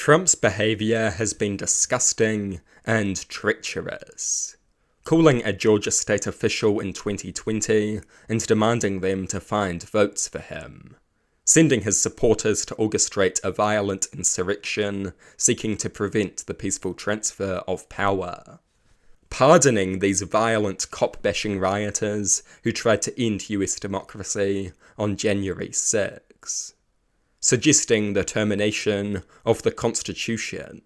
Trump's behaviour has been disgusting and treacherous, calling a Georgia state official in 2020 and demanding them to find votes for him, sending his supporters to orchestrate a violent insurrection seeking to prevent the peaceful transfer of power, pardoning these violent cop-bashing rioters who tried to end US democracy on January 6, suggesting the termination of the Constitution,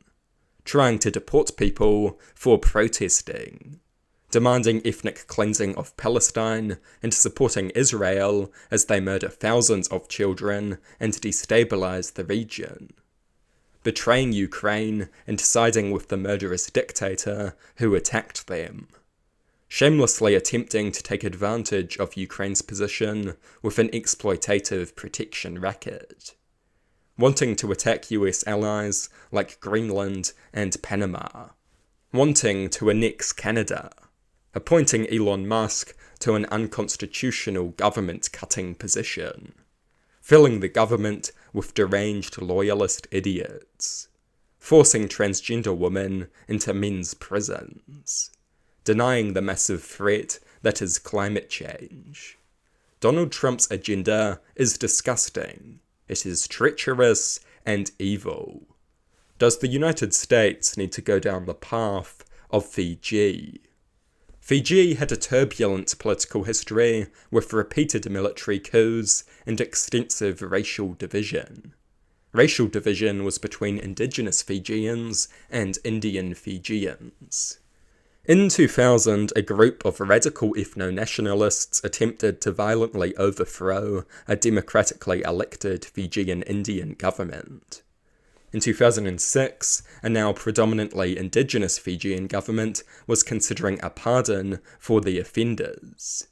trying to deport people for protesting, demanding ethnic cleansing of Palestine and supporting Israel as they murder thousands of children and destabilize the region, betraying Ukraine and siding with the murderous dictator who attacked them, shamelessly attempting to take advantage of Ukraine's position with an exploitative protection racket, wanting to attack US allies like Greenland and Panama, wanting to annex Canada, appointing Elon Musk to an unconstitutional government-cutting position, filling the government with deranged loyalist idiots, forcing transgender women into men's prisons, denying the massive threat that is climate change. Donald Trump's agenda is disgusting. It is treacherous and evil. Does the United States need to go down the path of Fiji? Fiji had a turbulent political history with repeated military coups and extensive racial division. Racial division was between indigenous Fijians and Indian Fijians. In 2000, a group of radical ethno-nationalists attempted to violently overthrow a democratically elected Fijian Indian government. In 2006, a now predominantly indigenous Fijian government was considering a pardon for the offenders.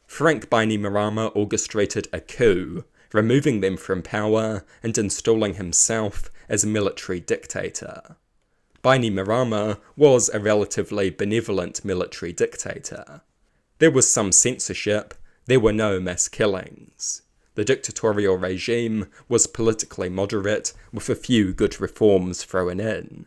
Frank Bainimarama orchestrated a coup, removing them from power and installing himself as military dictator. Bainimarama was a relatively benevolent military dictator. There was some censorship, there were no mass killings. The dictatorial regime was politically moderate, with a few good reforms thrown in.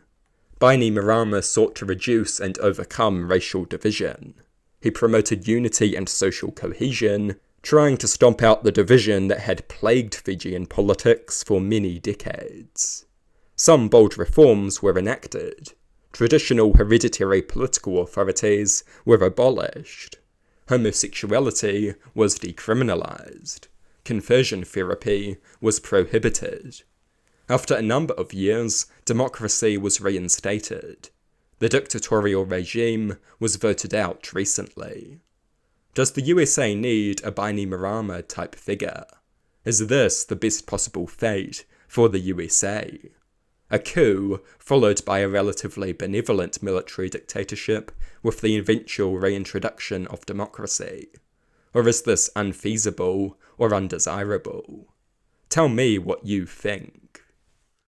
Bainimarama sought to reduce and overcome racial division. He promoted unity and social cohesion, trying to stomp out the division that had plagued Fijian politics for many decades. Some bold reforms were enacted. Traditional hereditary political authorities were abolished. Homosexuality was decriminalized. Conversion therapy was prohibited. After a number of years, democracy was reinstated. The dictatorial regime was voted out recently. Does the USA need a Bainimarama type figure? Is this the best possible fate for the USA? A coup, followed by a relatively benevolent military dictatorship with the eventual reintroduction of democracy? Or is this unfeasible or undesirable? Tell me what you think.